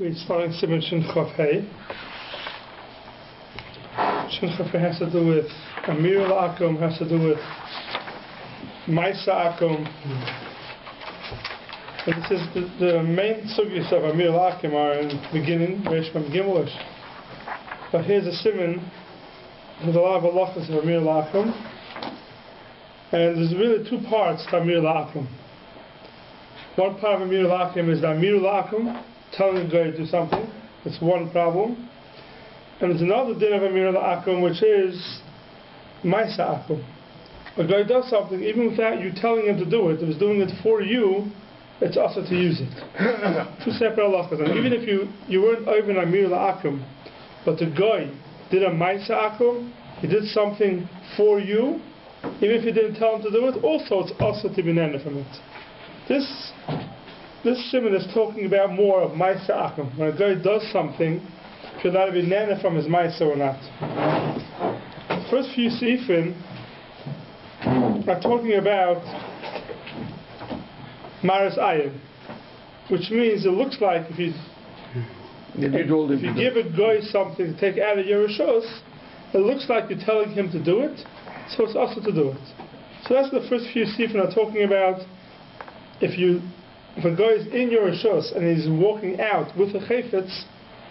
We're starting Simon Shin Chav Hey. Shin Chav Hey has to do with Amir Akum, has to do with Maisa Akum. And this is the main sugyas of Amir Akum are in the beginning, Reshmam Gimelish. But here's a Simon, there's a lot of halachas of Amir Akum. And there's really two parts to Amir Akum. One part of Amir Akum is the Amir Akum, telling a guy to do something. That's one problem. And there's another din of Amir Akum, which is Maisa Akum. A guy does something even without you telling him to do it. If he's doing it for you, it's also to use it. Two separate halachas. And even if you weren't over Amir Akum, but the guy did a Maisa Akum, he did something for you, even if you didn't tell him to do it, also it's also to be nana from it. This simon is talking about more of Maisa Akum. When a guy does something, if you're allowed to be nana from his Maisa or not. The first few seifim are talking about Maras Ayin, which means it looks like if you give a guy something to take out of your rishos, it looks like you're telling him to do it, so it's also to do it. So that's the first few seifim are talking about. If a guy is in your rishos and he's walking out with a chayfetz,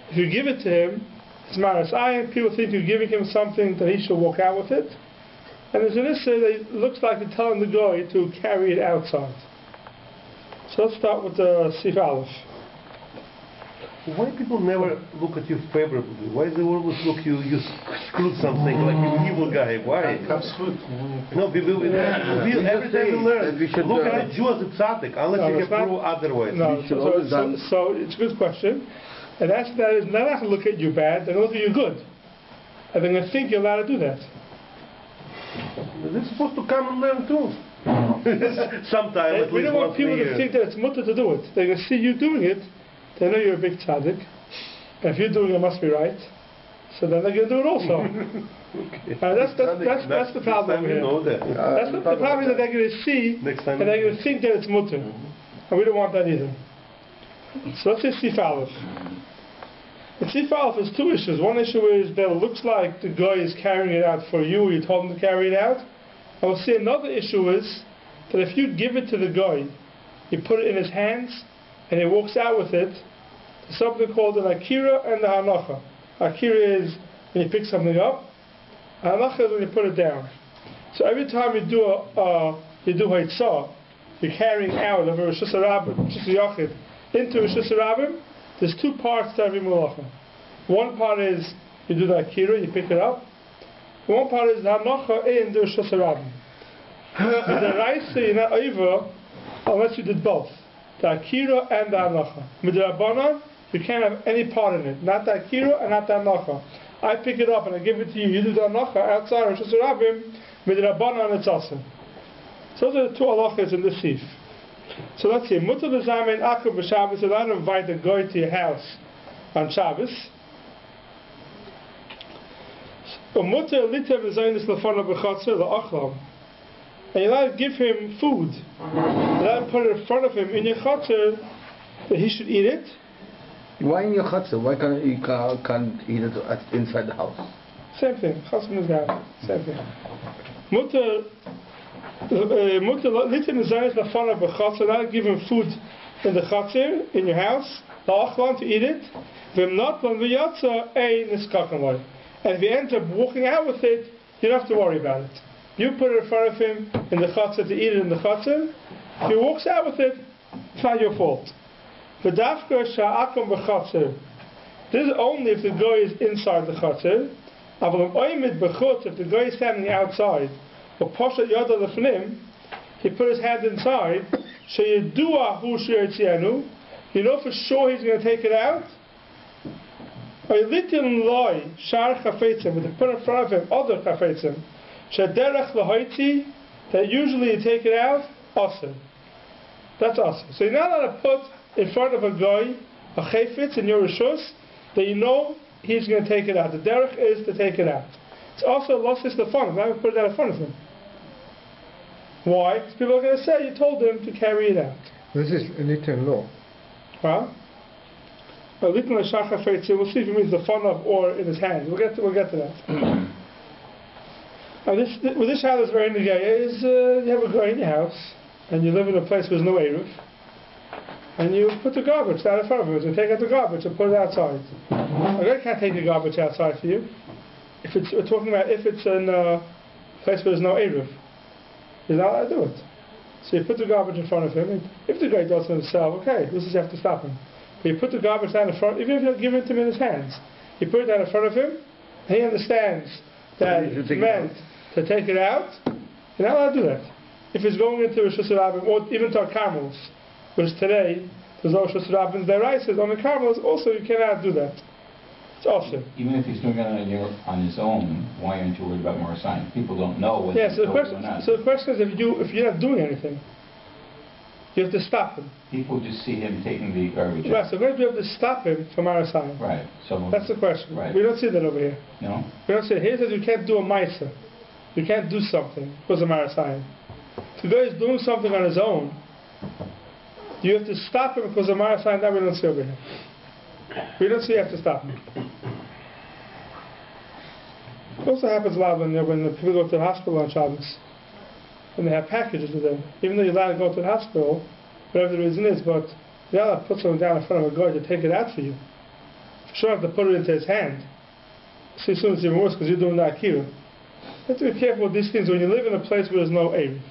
if you give it to him, it's maras ayin. People think you're giving him something that he should walk out with it. And there's an issue that it looks like you're telling the guy to carry it outside. So let's start with the Sif Aleph. Why people never look at you favorably? Why they always look you screwed something like you evil guy? Why? No, every time we learn, look at a Jew as a tzaddik, unless you can prove otherwise. No, so it's a good question. And that is, they're not going to look at you bad, they're going to look at you good. And they're going to think you're allowed to do that. They're supposed to come and learn too. Sometimes. We don't want people to think that it's mutter to do it. They're going to see you doing it. They know you're a big tzaddik, and if you're doing it, must be right. So then they're going to do it also. Okay. That's the problem here. That's the problem that they're going to see, and they're going to think that it's mutter, and we don't want that either. So let's say Sif Aleph. In Sif Aleph, there's two issues. One issue is that it looks like the guy is carrying it out for you, or you told him to carry it out. And we'll see another issue is that if you give it to the guy, you put it in his hands, and he walks out with it, there's something called an akira and the hanacha. Akira is when you pick something up, hanacha is when you put it down. So every time you do haitzah, you're carrying out of a Rishus Harabim, Rishus Yechiel, into Rishus Harabim, there's two parts to every malacha. One part is you do the akira, you pick it up. One part is the hanacha in the Rishus Harabim. With the raisa, you're not over unless you did both. The akira and the hanacha. Midrabanan, you can't have any part in it. Not the akira and not the hanacha. I pick it up and I give it to you. You do the hanacha outside of Rishus Harabim. Midrabanan, it's awesome. So those are the two halachas in the sif. So let's see. Mutter l'zamein akum b'Shabbos. You're allowed to invite a guy to your house on Shabbos. Mutter liter v'zaynis lefana b'chatzir la'achlam. And you're allowed to give him food. You're allowed to put it in front of him in your chatzir that he should eat it. Why in your chatzir? Why can't eat it inside the house? Same thing. Chatzir is down. Same thing. Mutter litin zayin lefana b'chatzir. You're allowed to give him food in the chatzir in your house. La'achlan to eat it. V'im not v'yatza ein niskakan loy. And if he ends up walking out with it, you don't have to worry about it. You put it in front of him in the chatzir to eat it in the chatzir. If he walks out with it, it's not your fault. V'dafka sha'akom b'chatzir. This is only if the guy is inside the chatzir. Aval oimid b'chutz, if the guy is standing outside, or poshet yada lefnim, he put his hand inside. Sheyidua hu she'yitzianu. You know for sure he's going to take it out. Or litin loy shar chafetzim, but to put in front of him other chafetzim. Shederach lahaiti, that usually you take it out, awesome. That's awesome. So you're not allowed to put in front of a guy a chayfetz in your rishus that you know he's going to take it out. The derech is to take it out. It's also lost his lefan. Now we put it out in front of him. Why? Because people are going to say you told him to carry it out. This is an Eastern law. Well, We'll see if he means the fun of or in his hand. We'll get to that. Now this Shabbos very negaya is you have a guy in your house and you live in a place where there's no Eruv, and you put the garbage down in front of you and take out the garbage and put it outside. A guy can't take the garbage outside for you. We're talking about if it's in a place where there's no Eruv, he's not allowed to do it. So you put the garbage in front of him, and if the guy does it himself, okay, this is you have to stop him. But you put the garbage down in front, even if you don't give it to him in his hands, you put it down in front of him, and he understands that it's meant to take it out, you're not allowed to do that. If he's going into a Shus Rabbim, or even to our Carmels, which today, there's no Shus Rabbim, their rices on the Carmels, also you cannot do that. It's awesome. Even if he's doing it on his own, why aren't you worried about more signs? People don't know whether so the question is, if you're not doing anything, you have to stop him. People just see him taking the garbage out. Right, so maybe you have to stop him from our sign. Right. So that's the question. Right. We don't see that over here. No? We don't see it. Here it says you can't do a maisa. You can't do something because of our sign. If the guy is doing something on his own, you have to stop him because of our sign. That we don't see over here. We don't see you have to stop him. It also happens a lot when the people go to the hospital on Shabbos and they have packages with them. Even though you're allowed to go to the hospital, whatever the reason is, but you're not allowed to put something down in front of a guy to take it out for you. For sure, you have to put it into his hand. See, soon it's even worse because you're doing the akira. You have to be careful with these things when you live in a place where there's no Eruv.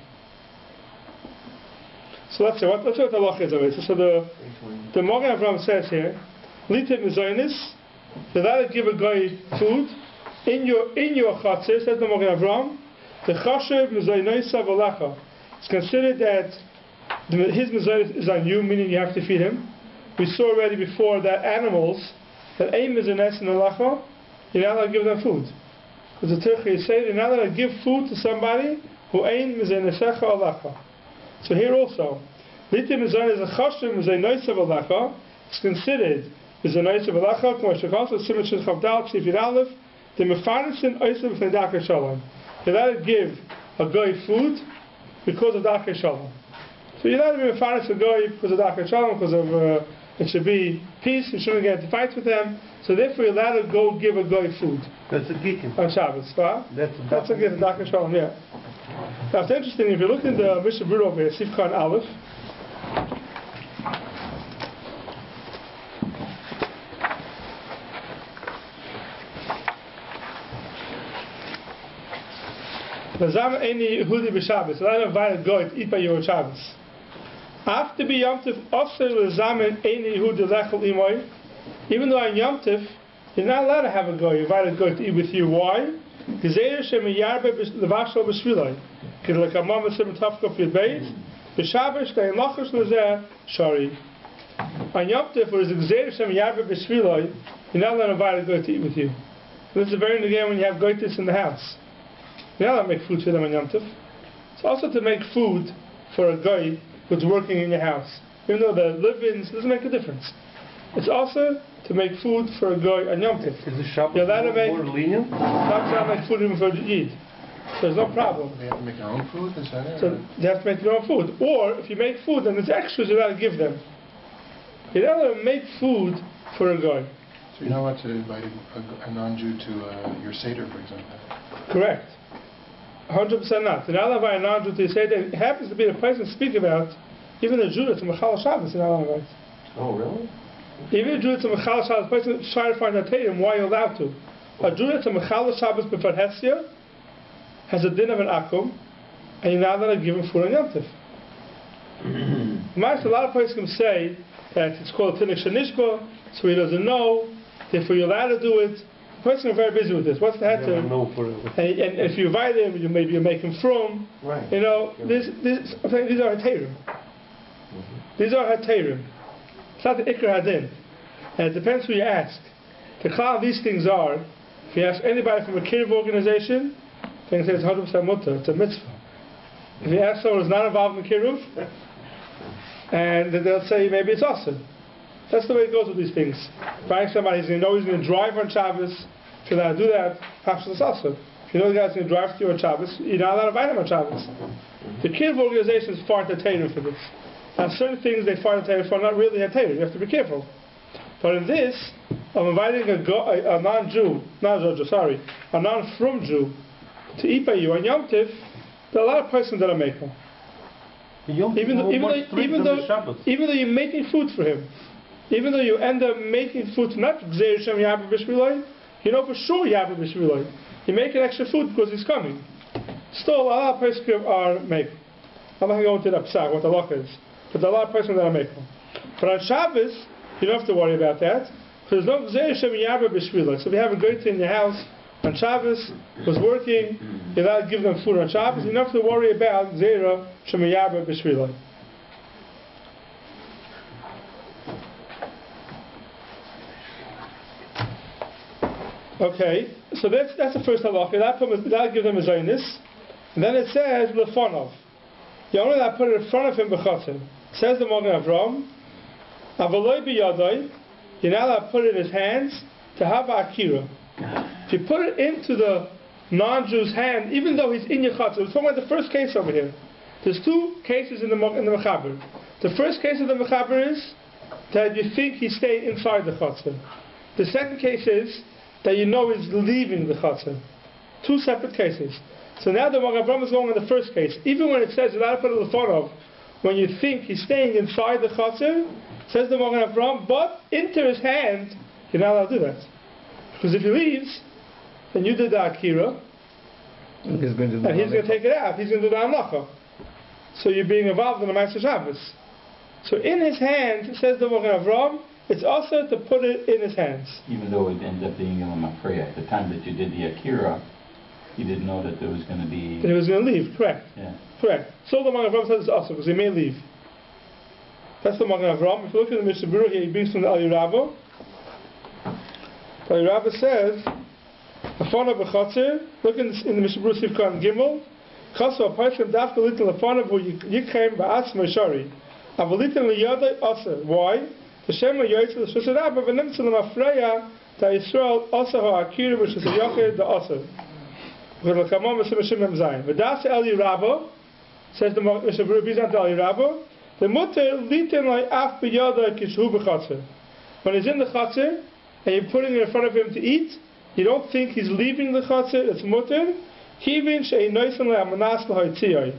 So let's see what the halach is already. So the Magen Avraham says here, Lipa mizonis, you're allowed to give a guy food in your chatzir, says the Magen Avraham, the chashiv mizonoisa v'lecha. It's considered that his mizonos is on you, meaning you have to feed him. We saw already before that animals that aim mizonos in the lecha, you're not allowed to give them food. Because the Turkey say you're not allowed to give food to somebody who aim mizonosecha or lecha. So here also, Lipa mizonos is a chashiv mizonoisa v'lecha. It's considered mizonoisa v'lecha, K'mo shekasa, Simon Shecham Dal, Ksif Yid Aleph, the mefarnisen oisav v'fnei dakar shalom. You're allowed to give a guy food because of dakar shalom. So you're allowed to be mefarnis a guy because of dakar shalom, because of it should be peace. You shouldn't get into fights with them. So therefore, you're allowed to go give a guy food. That's a gittin on Shabbos. That's a gittin dakar shalom. Yeah. Now it's interesting if you look in the Mishnah Berurah over here, Sifkan Aleph. Lazam Eini Yehudi b'Shabbos. I don't invite a guy to eat by you on Shabbos. After be Yom Tov, Ofser Lazam Eini Yehudi Lechel Imoy. Even though on Yom Tov, you're not allowed to have a guy. You invite a guy to eat with you. Why? Gezeir Shem Yarbe Levashal B'Shvilai. Like a mama Sim Tafka Fid Beis. B'Shabbos Dein Lachos Lezeh Shari. On Yom Tov, where is Gezeir Shem Yarbe B'Shvilai, you're not allowed to invite a guy to eat with you. This is very negative when you have goitis in the house. You're not allowed to make food for them on Yom Tov. It's also to make food for a guy who's working in your house. Even though the live-ins doesn't make a difference. It's also to make food for a guy on Yom Tov. Is the Shabbos more lenient? Shabbos not make food even for the Yid. So there's no problem. They have to make their own food? Is that it? So they have to make their own food. Or if you make food and there's extras, you're allowed to give them. You're not allowed to make food for a guy. So you're not allowed to invite a non-Jew to your Seder, for example? Correct. 100% not. You're not allowed to invite a non-Jew to your Seder. It happens to be the place to speak about, even a Jew that's a Michel Shabbos, you're not allowed to invite. Oh, really? Even a Jew that's a Michel Shabbos, the person trying to find out why you're allowed to. A Jew that's a Michel Shabbos b'Far Hesia has a din of an akum, and you're not allowed to give him food on Yom Tov. A lot of places can say that it's called Tinnik Shanishba, so he doesn't know, therefore you're allowed to do it. The person is very busy with this. What's the heter? And if you invite him, maybe you make him from. Right. You know, these are heterim. These are heterim. It's not the ikar hadin. And it depends who you ask. The klal of these things are, if you ask anybody from a kiruv organization, they can say it's 100% mutter, it's a mitzvah. If you ask someone who's not involved in kiruv, and they'll say maybe it's awesome. That's the way it goes with these things. If I ask somebody he's going to drive on Shabbos, if you're allowed to do that, perhaps it's awesome. If you know the guy's going to drive to you on Shabbos, you're not allowed to invite him on Shabbos. The kiruv organization is far entertaining for this. Now certain things they find entertaining for not really entertaining. You have to be careful. But in this, I'm inviting a non-Jew, a non-from Jew to eat by you on Yom Tiv. There are a lot of persons that are making. Even though you're making food for him, even though you end up making food, not Gzeir Shem Yabba B'Shviloi, you know for sure Yabba B'Shviloi. You make an extra food because he's coming. Still, a lot of persons are making. I'm not going to go into the psak, what the law is, but there are a lot of persons that are making. But on Shabbos, you don't have to worry about that, because there's no Gzeir Shem Yabba B'Shviloi. So if you have a goy in your house on Shabbos, who's working, you're allowed to give them food on Shabbos, you don't have to worry about Gzeir Shem Yabba B'Shviloi. Okay, so that's the first halacha. That'll give them a zaynis. And then it says lefonov. You only allowed to put it in front of him b'chatzim. Says the Magen Avram, avaloi b'yadoi. You're not allowed to put it in his hands to have akira. If you put it into the non-Jew's hand, even though he's in your chatzim, we're talking about the first case over here. There's two cases in the mechaber. The first case of the mechaber is that you think he's staying inside the chatzim. The second case is that you know he's leaving the chatzim. Two separate cases. So now the Magen Avram is going on the first case. Even when it says you're allowed to put it in front of, when you think he's staying inside the chatzim, says the Magen Avram, but into his hand, you're not allowed to do that. Because if he leaves, then you did the akira, and he's going to take it out. He's going to do the halacha. So you're being involved in the Ma'aser Shabbos. So in his hand, says the Magen Avram, it's also to put it in his hands. Even though it ends up being Yom Mafreya, at the time that you did the akira, you didn't know that there was going to be... That he was going to leave, correct. Yeah. Correct. So the Magen Avram says it's also, because he may leave. That's the Magen Avram. If you look at the Spiro here, he brings from the l-liyu. The l-liyu says, Afana b'chatzir, look in the Spiro Sivkan Gimel, Chasu ha'paishem dafka litin lefana v'u yikheim ba'as meshari. Avalitin liyadai asa. Why? The Shem Yechiel the Shusha Rabbi v'nimtzu l'mafreya ta Yisrael asa ha'akira v'shusha yochid the asa. V'lakamam v'simashim emzayin. V'das l-liyu says the Mishnah Berurah to l-liyu the mutter litin lai af b'yadai kishu b'chatzir. When he's in the chatzir and you're putting it in front of him to eat, you don't think he's leaving the chatzir, it's mutter. Kivin she'ei noisan le'amanas l'ha'yitziyai.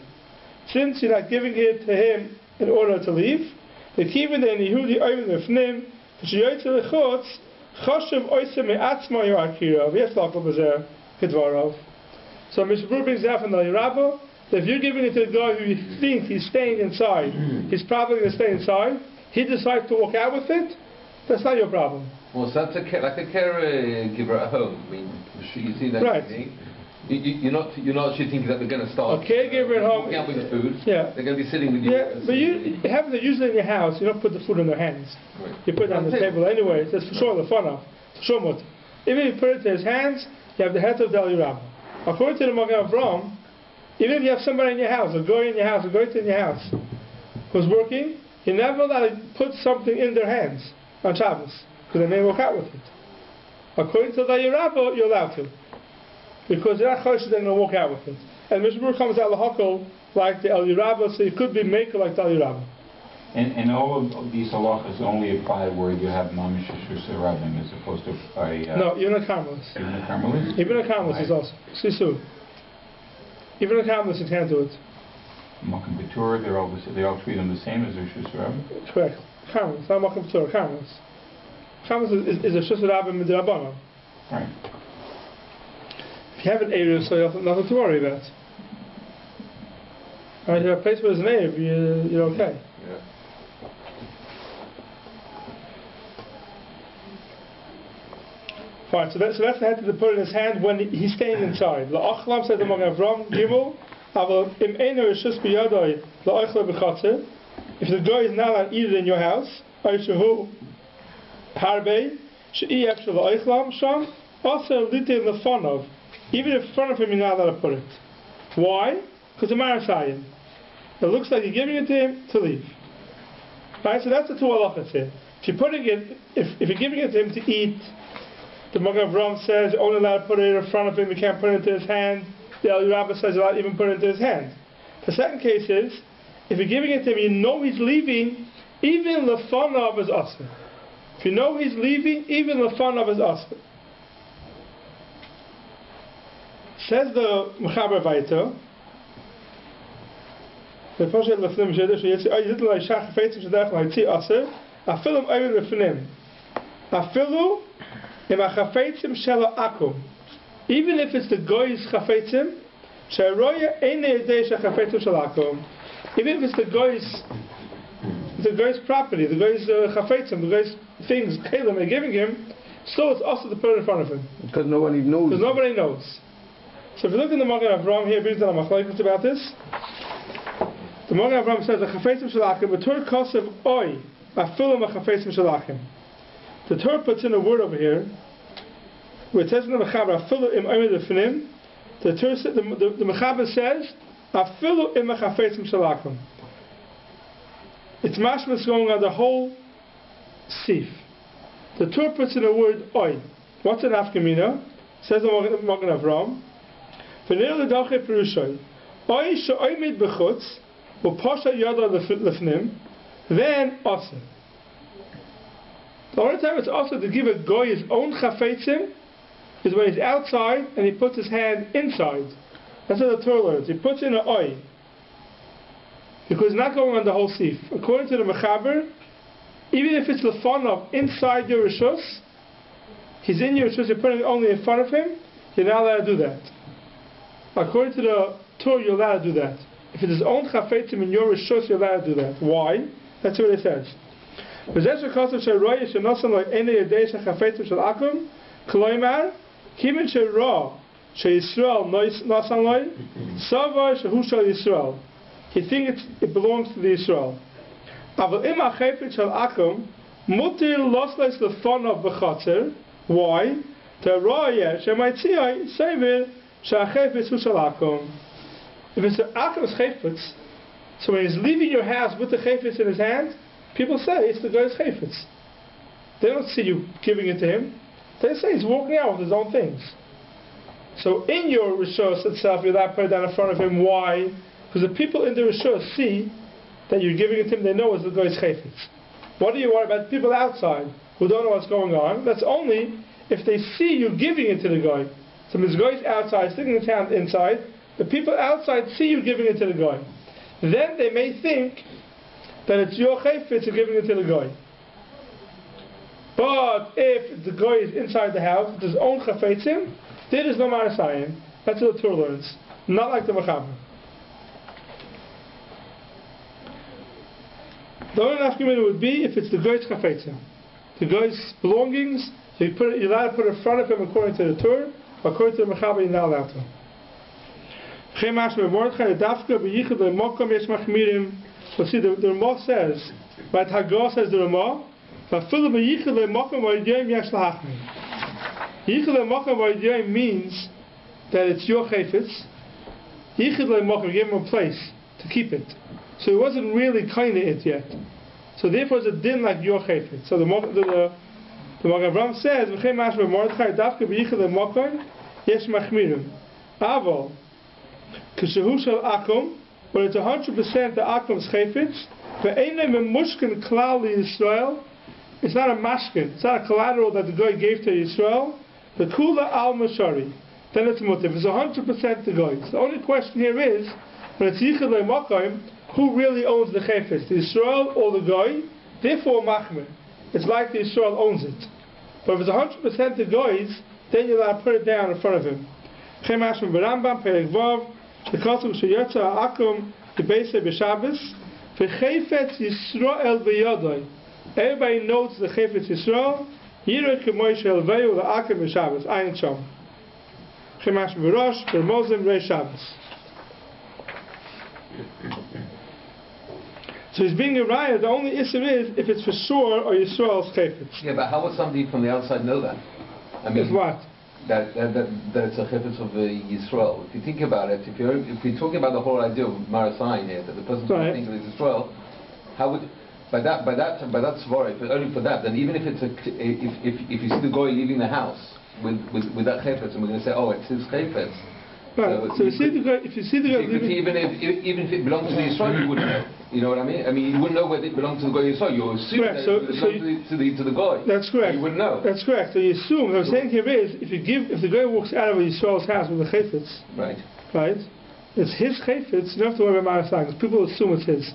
Since you're not giving it to him in order to leave, the kivin the Yehudi oivin lefnim, v'sheyoytze lechutz, choshev oise me'atzma yo'akira, v'yesh l'akol b'zer kedvarav. So Mishnah Berurah brings out from the l-liyu that if you're giving it to the guy who you think he's staying inside, he's probably going to stay inside, he decides to walk out with it, that's not your problem. Well, so that's like a caregiver at home. I mean, you see that. Right. You're not actually thinking that they're going to start. A caregiver at home. Out with the food. Yeah. They're going to be sitting with you. Yeah, but you have to use it in your house. You don't put the food in their hands. Right. You put it on the table anyway. That's for sure the fun of. For sure, mut. Even if you put it in his hands, you have the head of the l-liyu. According to the Magen Avram, even if you have somebody in your house, a goy in your house, a goy in your house, who's working, you're never allowed to put something in their hands on Shabbos, because they may walk out with it. According to the l-liyu, you're allowed to, because they're not chosh, they're going to walk out with it. And Mishnah Berurah comes out l'hakol like the l-liyu, so you could be maker like the l-liyu. And all of these halachas only apply where you have mamish shusha rabim as opposed to no, even a karmelis. Even a karmelis? Even a karmelis is also sisu. Even a karmelis you can't do it. Makom b'tura, they all treat them the same as their shusha rabim? Correct. Karmelis, not makom b'tura, karmelis. Karmelis is a shusha rabim midrabanan. Right. If you have an eruv, so you have nothing to worry about. Right, if you have a place where there's an eruv, you're okay. Yeah. Fine, so that's the head to put in his hand when he's staying inside. La'achlam said the Magen Avram Gimel, aval im eino reshus b'yadai la'achla b'chatzir. If the guy is not allowed to eat it in your house, aishahu harbe she'i extra la'achlam sham also litin lefonov. Even in front of him, you're not allowed to put it. Why? Because the marasayim. It looks like you're giving it to him to leave. Right, so that's the two halachas here. If you're putting it, if you're giving it to him to eat, the Magen Avram says you're only allowed to put it in front of him, you can't put it into his hand. The l-liyu says you're allowed to even put it into his hand. The second case is, if you're giving it to him, you know he's leaving, even the fun of is asr. If you know he's leaving, even the fun of his asr. Says the Mechaber weiter, the Poshet Lefnim Sheder, Yitl Shach Chafetzim Shadach L'Haytzi Aser, Afilu Ovid Lefnim, Afilu Im HaChafetzim Shelo Akum. Even if it's the Goy's Chafetzim, She'roya Eine Yedei Shachafetzim Shelo Akum. Even if it's the Goy's property, the Goy's Chafetzim, the Goy's things, Kalim they're giving him, still it's also to put it in front of him. Because nobody knows. Because nobody knows. So if you look in the Magen Avraham here, brings down a machlokes about this. The Magen Avraham says, "The chafetzim shalakim, the Torah kosev oy, afilim chafetzim shalakim." The Torah puts in a word over here, where it says in the Mechaber, afilu im omer lefinim. The Mechaber says, afilu im chafetzim shalakim. It's mashmas going on the whole sif. The Torah puts in a word oy. What's an afkamina? Says the Magen Avraham. V'nei l'dache perushay, oy she'oymid b'chutz, u'posha yada lefnim, then aser. The only time it's aser to give a goy his own chafetzim is when he's outside and he puts his hand inside. That's what the Torah learns. He puts in an oy. Because it's not going on the whole sif. According to the Mechaber, even if it's lefanov inside your rishus, he's in your rishus, you're putting it only in front of him, you're not allowed to do that. According to the Torah, you're allowed to do that. If it is own chafetzim in your rishus, you're allowed to do that. Why? That's what it says. He thinks it belongs to the Yisrael. Why? If it's an akam's chayfetz, so when he's leaving your house with the chayfetz in his hand, people say it's the guy's chayfetz. They don't see you giving it to him. They say he's walking out with his own things. So in your rishos itself, you're allowed to put it down in front of him. Why? Because the people in the rishos see that you're giving it to him. They know it's the guy's chayfetz. What do you worry about people outside who don't know what's going on? That's only if they see you giving it to the guy. So this guy's outside, sticking his hand inside. The people outside see you giving it to the guy. Then they may think that it's your chayfetz you're giving it to the guy. But if the guy is inside the house, with his own chafetzim, there is no marasayim. That's what the Torah learns. Not like the Mechaber. The only nafkamina would be if it's the guy's chafetzim. The guy's belongings, so you're allowed to put it in front of him according to the Torah, according to the Mechaber, you're not allowed to. Let's see, the Ramah says, right? Haggah says the Ramah, Yichel means that it's your chayfetz. Yichel le'mokum, give him a place to keep it. So he wasn't really kind of it yet. So therefore it's a din like your chayfetz. So the Magen Avraham says, V'chei mashma Mordechai dafka b'yichel le'mokum yesh machmirim. Aval, Kishahu shel akum, when it's 100% the akum's chayfetz, ve'einei memushkin klal Yisrael, it's not a mashkin, it's not a collateral that the guy gave to Yisrael, the kula al mashari, then it's mutiv. It's 100% the guy. So the only question here is, when it's yichud le'makayim, who really owns the chayfetz, the Yisrael or the guy? Therefore machmer. It's like the Yisrael owns it. But if it's 100% the guy's, then you're allowed to put it down in front of him. Chemash from Barambam, Perek Vav, the Kosovo Sheyotza Akum, the Beisei B'Shabbos, V'chayfetz Yisrael V'yodai. Everybody knows the Chayfetz Yisrael, Yireh K'moy She'elveyu L'Akum B'Shabbos, Ayin Shom. Chemash V'rosh, V'mozim Rei Shabbos. So he's being a raya. The only issue is if it's for sure or Yisrael's chayfetz. Yeah, but how would somebody from the outside know that? I mean, it's what? That it's a chayfetz of Yisrael. If you think about it, if we're talking about the whole idea of Marasayin here, that the person right. thinks it's Yisrael, how would by that svara, if only for that, then even if it's if you see the goy leaving the house with that chayfetz, and we're going to say, oh, it's his chayfetz. Right. So if you see the guy leaving, even if it belongs to the Yisrael, you wouldn't know. You know what I mean? I mean, you wouldn't know whether it belonged to the Goy Yisrael. You assume Correct. that it belonged to the Goy. That's correct. You wouldn't know. That's correct. So you assume. What I'm saying here is, if the guy walks out of Yisrael's house with a chayfetz, right? It's his chayfetz. You don't have to worry about Ma'aseh, because people assume it's his.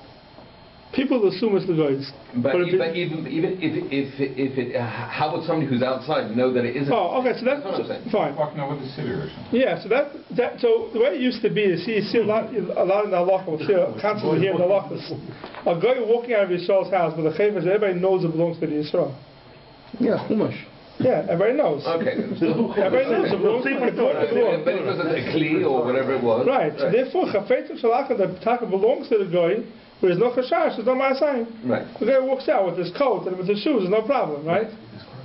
People assume it's the guy's. But even if it, how would somebody who's outside know that it isn't? Oh, okay. So that's what I'm saying. Fine. Walking over the city or something. Yeah. So the way it used to be is you see a lot in the halakha. We'll see constantly here in the halakhas. A guy walking out of Yisrael's house with a chayfetz, everybody knows it belongs to the Yisrael. Yeah, chumash. Yeah, everybody knows. Okay. Everybody knows it belongs to the Yisrael. But it was a kli or whatever it was. Right. So therefore, chafetzim shalachah, the taka belongs to the guy. There's no chashash, there's no ma'asayim. Right. The guy walks out with his coat and with his shoes, there's no problem, right?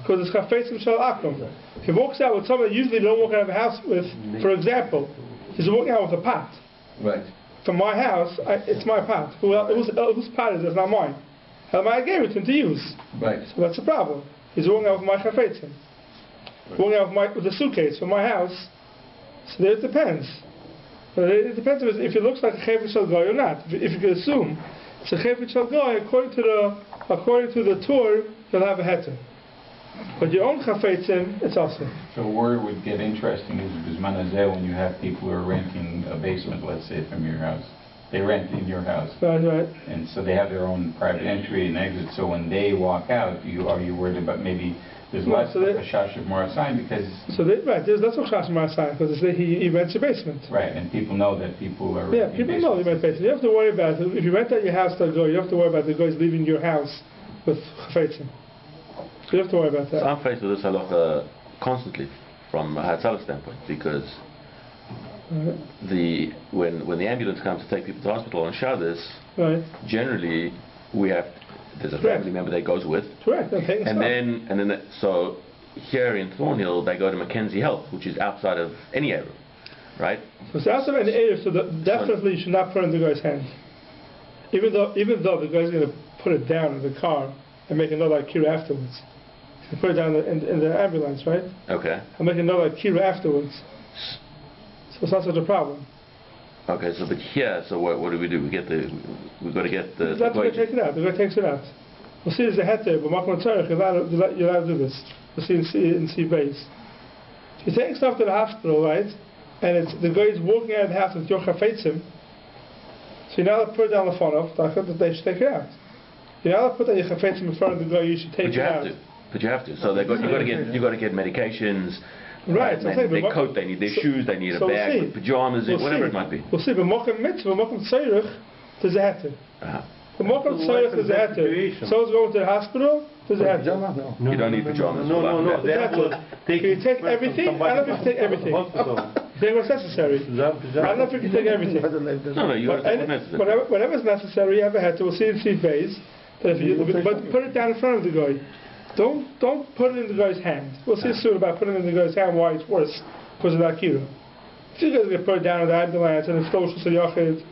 Because it's chafetzim shel akum. If he walks out with somebody usually don't walk out of the house with, for example, he's walking out with a pot. Right. From my house, it's my pot. Whose pot is it? It's not mine. I gave it to him to use. Right. So that's the problem. He's walking out with my chafetzim. Walking out with a suitcase from my house. So there it depends. It depends if it looks like a chayfetz shel goy or not. If you can assume it's a chayfetz shel goy, according to the Torah, you'll have a heter. But your own chafetzim, it's awesome. So where it would get interesting is Bisman Hazeh, when you have people who are renting a basement, let's say, from your house. They rent in your house. Right. And so they have their own private entry and exit. So when they walk out, are you worried about maybe there's less of a shash of Marasai because... there's less of shash of Marasai because he rents a basement. Right, and people know that people are... Yeah, people know he rents a basement. You have to worry about it. If you rent out your house to a guy, you have to worry about the guys leaving your house with chafetzim. So you have to worry about that. So I'm faced with this halacha constantly from a Hatzalah standpoint because when the ambulance comes to take people to hospital on Shabbos, generally there's a family member that goes with. Correct. So here in Thornhill they go to Mackenzie Health, which is outside of any area, right? So it's outside of any area, so definitely you should not put it in the guy's hand. Even though the guy's going to put it down in the car and make another akira afterwards. You put it down in the ambulance, right? Okay. And make another akira afterwards. So it's not such a problem. Okay, so what do? We've got to get the... That's going to take it out. The guy takes it out. We'll see there's a heter, but Makman Tzarech, you're allowed to do this. We'll see in C base. You're taking stuff to the hospital, right? And the guy is walking out of the house with your chafetzim. So you're not allowed to put it down the front of, they should take it out. You're not allowed to put down your chafetzim in front of the guy, you should take it out. But you have to. So you got to get medications. Right. Their coat, they need their shoes, they need a bag with pajamas, whatever it might be. We'll see. But Mokum Mitzvah, Mokum Tzarech, there's a heter. The Mokum Tzarech, there's a heter. Someone's going to the hospital, there's a heter. You don't need pajamas. No. Can you take everything? I don't know if you take everything. Take what's necessary. I don't know if you can take everything. No, you got to take what's necessary. Whatever's necessary, you have a heter. We'll see in C phase. But put it down in front of the guy. Don't put it in the guy's hand. We'll see soon about putting it in the guy's hand why it's worse because of that akira. If you guys get put it down in the ambulance and it's social yachid,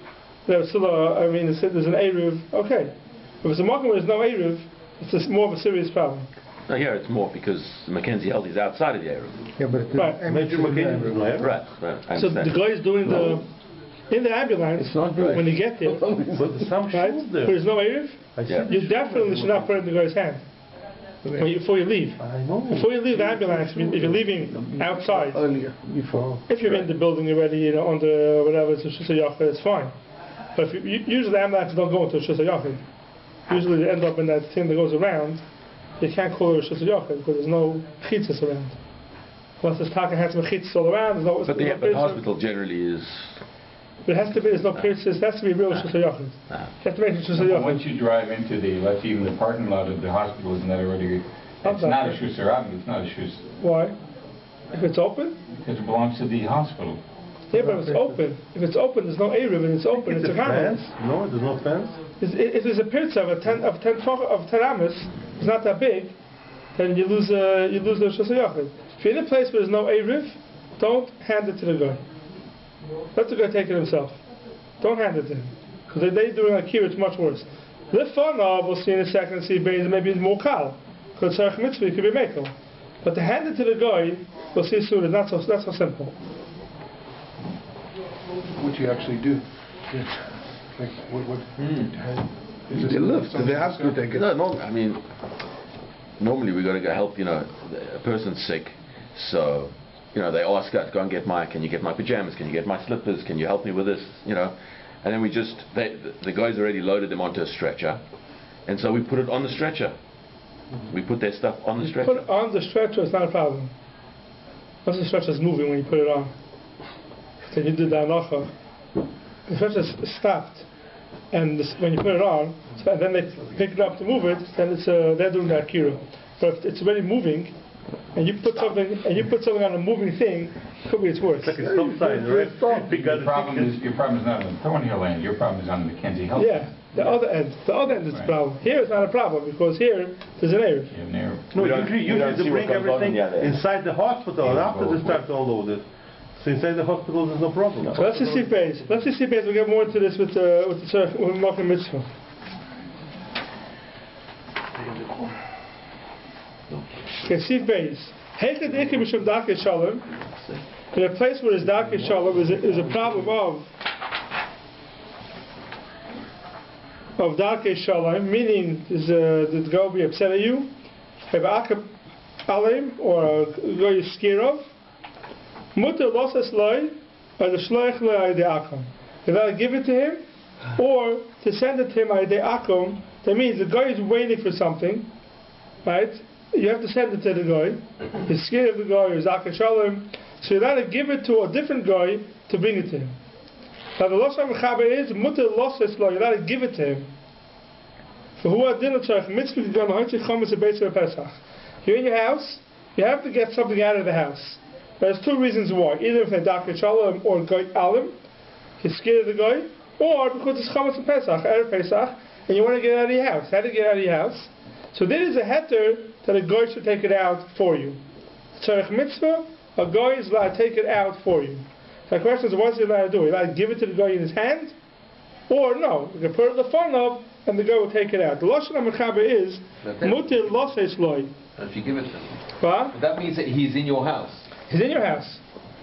there's an eruv. Okay, if it's a makom where there's no eruv, it's more of a serious problem. No, here it's more because Mackenzie Health is outside of the area. Yeah, but Major Mackenzie is not. Right. So the guy is doing in the ambulance when you get there. But some shoes there. There's no eruv. You definitely should not put it in the guy's hand. Before you leave. Before you leave the ambulance, if you're leaving outside, if you're in the building already, on the whatever, it's a Shusha Yachid, it's fine. But usually the ambulances don't go into a Shusha Yachid. Usually they end up in that thing that goes around. You can't call it a Shusha Yachid because there's no chitzas around. Once there's talking has some chitzas all around, but the hospital generally is... But it has to be, there's no pierces, it has to be real Shusha Yachid. You have to make it Shusha Yachid. Once you drive into even the parking lot of the hospital, isn't that already... It's not a Shusha Rabbi, it's not a Shusha. Why? If it's open? Because it belongs to the hospital. Yeah, but if it's open. If it's open, there's no A-rib and it's open, it's a fence. No, there's no fence. If there's a pirza of 10 amas, it's not that big, then you lose the Shusha Yachid. If you're in a place where there's no A-rib, don't hand it to the guy. Let the guy take it himself. Don't hand it to him. Because they're doing like here, it's much worse. Lipa, we'll see in a second, see maybe it's more kal. Because Tzarech Mitzvah, it could be Michel. But to hand it to the guy, we'll see soon, it's not so simple. What you actually do. Like, what? They live, so they have to take it. No, I mean, normally we got to go help. A person's sick, so they ask us, go and can you get my pajamas? Can you get my slippers? Can you help me with this? And then the guys already loaded them onto a stretcher, and so we put it on the stretcher. We put their stuff on the stretcher. Put it on the stretcher, it's not a problem. Once the stretcher is moving when you put it on, then you do the anacha. The stretcher is stopped, and when you put it on, and then they pick it up to move it, then they're doing the akira. But if it's already moving, and you put something on a moving thing, could be it's worse. Like a stop sign, right? Your problem is not on the Thornhill land. Your problem is on the Mackenzie Health. Yeah, the other end is the problem. Here it's not a problem because here there's an error. No, usually they bring everything inside the hospital, and after they start to unload it. So inside the hospital there's no problem. So let's just see base. We'll get more into this with Malka Mitzvah. Okay, see base. In a place where there's dark shalom is a problem of dark shalom, meaning the girl be upset at you, have akab alim, or go you scare of. Mutter losses loy, or the shloich loy de akom. You either give it to him, or to send it to him de akom. That means the guy is waiting for something, right? You have to send it to the guy. He's scared of the guy, or Zaka Shalom. So you either give it to a different guy to bring it to him. Now the Lashon Mechaber is Mutter Losses Lo. You either give it to him. For who are dinner tzarich mitzvah gam ha'otzei chometz be'etzah Pesach. You're in your house. You have to get something out of the house. There's two reasons why. Either if they're Zaka Shalom or Goy Alim, he's scared of the guy, or because it's chometz Pesach, Erev Pesach, and you want to get out of your house. How to get out of your house? So this is a heter that a guy should take it out for you. Tzarich mitzvah, a guy is allowed to take it out for you. So the question is, what's he allowed to do? He allowed to give it to the guy in his hand? Or no, you can put it in the front of, and the guy will take it out. The Lashon HaMechaber is, mutir loses loy. If you give it to him. What? But that means that he's in your house. He's in your house.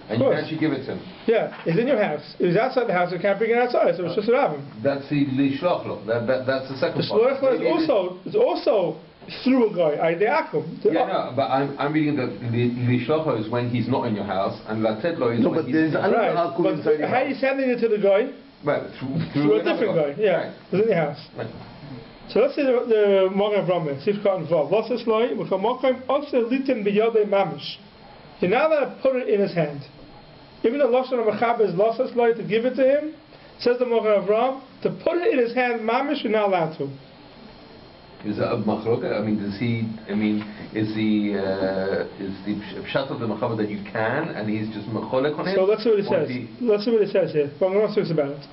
And you can actually give it to him. Yeah, he's in your house. If he's outside the house, you can't bring it outside, so it's just a rabbin. That's the shloch lo. That's the second part. The shloch is also through a guy. But I'm reading that the shloch is when he's not in your house, and latet lo is when he's right. But how are you sending it to the guy? Right, through a different guy. Yeah, right. He's in your house. Right. So let's see the Morgan Brahman. See if it's got involved. Losses loy, we come also litin biyodei mamish. You're not allowed to put it in his hand. Even the Lashon HaMechaber is losses loy to give it to him. Says the Morgan Avraham, to put it in his hand, mamish, you're not allowed to. Is that a machloka? I mean, is the pshat of the mechaber that you can, and he's just macholek on it? So let's see what it says. Let's see what it says here. Well, I'm not serious about it.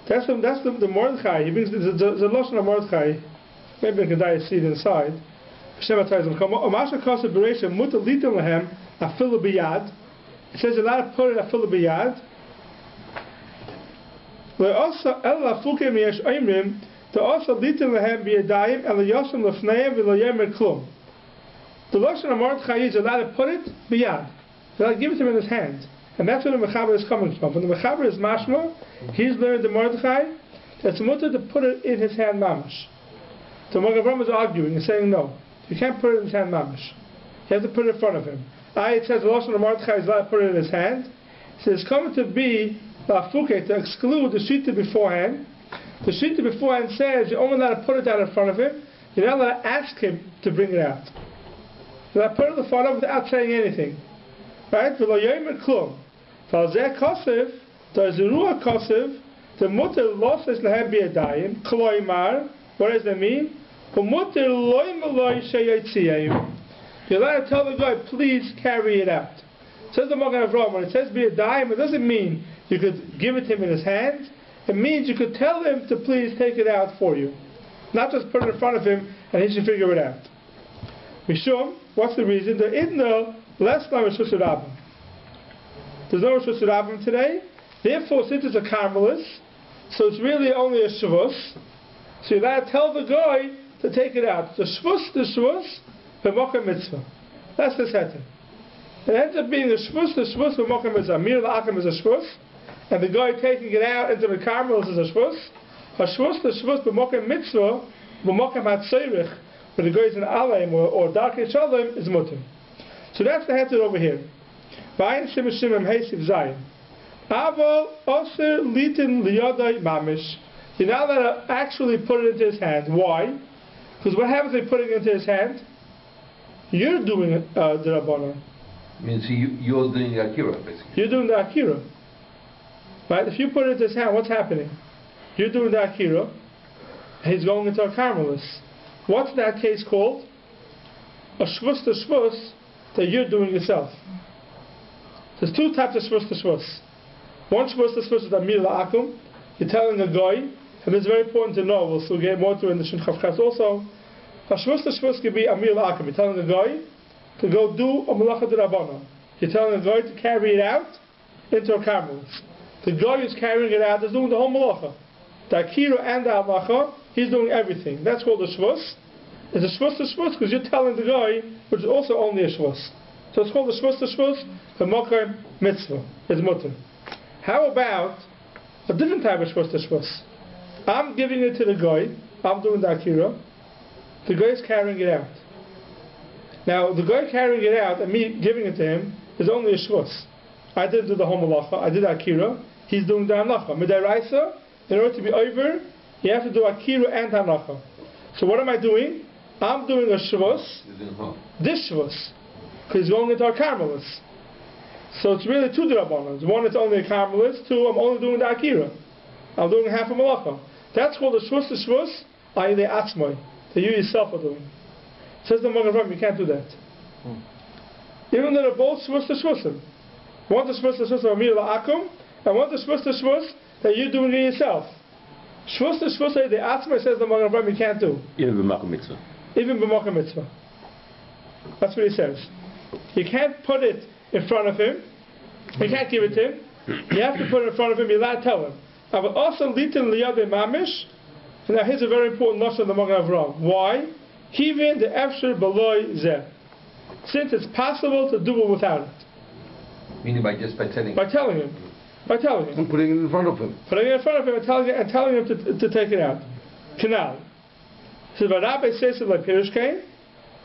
That's the Mordechai. He brings the Lashon of Mordechai. Maybe I can die a seed inside. It says you're allowed to put it afil biyad. To also litin lehem biyadayim and leyoshem lefneim v'loyemer klum. The Lashon of Mordechai is allowed to put it biyad. You're allowed to give it to him in his hand. And that's where the Mechaber is coming from. When the Mechaber is mashma, he's learned the Mordechai, it's mutter to put it in his hand mamash. So Morgan is arguing and saying no. You can't put it in his hand mamash. You have to put it in front of him. It says the Lashon of Mordechai is allowed to put it in his hand. It says coming to be to exclude the shita beforehand. The shita beforehand says you're only allowed to put it out in front of him. You're not allowed to ask him to bring it out. You're allowed to put it in front of him without saying anything. Right? V'lo yomer klum. V'alzeh kosev, d'azirua kosev, the mutter losses lehem biyadayim, kloimar. What does that mean? V'mutter loy meloi sheyotziyayim. You're allowed to tell the guy, please carry it out. Says the Magen Avraham, when it says biyadayim, it doesn't mean you could give it to him in his hand. It means you could tell him to please take it out for you. Not just put it in front of him and he should figure it out. Mishum, what's the reason? The idna less than Rishus Rabbim. There's no Rishus Rabbim today. Therefore, since it's a Carmelist, so it's really only a Shavuos. So you're allowed to tell the guy to take it out. The Shavuos, b'mocha mitzvah. That's the heter. It ends up being the shvus b'mokem is amir, the akum is a shvus, and the guy taking it out into the carmel is a shvus. A shvus b'mokem mitzvah, b'mokem hatzeirich, but the guy is in alayim or darkei shalom is mutim. So that's the heter over here. V'ayin shimashimim heisiv zayin. Aval oser litin liyadai mamish. You're not allowed to actually put it into his hand. Why? Because what happens if you put it into his hand? You're doing it, the Rabbanon. Means you're doing the akira, basically. You're doing the akira. Right? If you put it into his hand, what's happening? You're doing the akira, and he's going into a carmelis. What's that case called? A shvus to shvus that you're doing yourself. There's two types of shvus to shvus. One shvus to shvus is amir la'akum. You're telling a guy, and it's very important to know, we'll get more to in the Shin Chav Ches also, a shvus to shvus can be amir la'akum. You're telling a guy to go do a malacha d'Rabbanan. You're telling a guy to carry it out into a carmelis. The guy who's carrying it out is doing the whole malacha. The akira and the halacha, he's doing everything. That's called a shvus. It's a shvus to shvus because you're telling the guy, which is also only a shvus. So it's called a shvus to shvus, the mokem mitzvah. It's mutter. How about a different type of shvus to shvus? I'm giving it to the guy, I'm doing the akira, the guy is carrying it out. Now, the guy carrying it out and me giving it to him is only a shvus. I didn't do the whole malacha, I did akira, he's doing the hanacha. Midaraisa, in order to be over, you have to do akira and hanacha. So what am I doing? I'm doing a shvus, this shvus, because he's going into a carmelis. So it's really two d'Rabbanans. One, it's only a carmelis. Two, I'm only doing the akira. I'm doing half a malacha. That's called a shvus to shvus, i.e. the atzmai, that you yourself are doing. Says the Magen Avraham, you can't do that. Even though they're both shvus to shvusim. One's a shvus to shvus of amir la'akum, and one's a shvus to shvus that you're doing it yourself. Shvus to shvus the atzmai, says the Magen Avraham, you can't do. Even b'makom mitzvah. Even b'makom mitzvah. That's what he says. You can't put it in front of him. You can't give it to him. You have to put it in front of him. You're allowed to tell him. I will also litin liyadei mamish. Now here's a very important notion of the Magen Avraham. Why? Kivin the efshir beloy zeh. Since it's possible to do it without it. Meaning by telling him. By telling him. And putting it in front of him. Putting it in front of him and telling him to take it out. Canal. So the Rabbi says it like Pirushkein.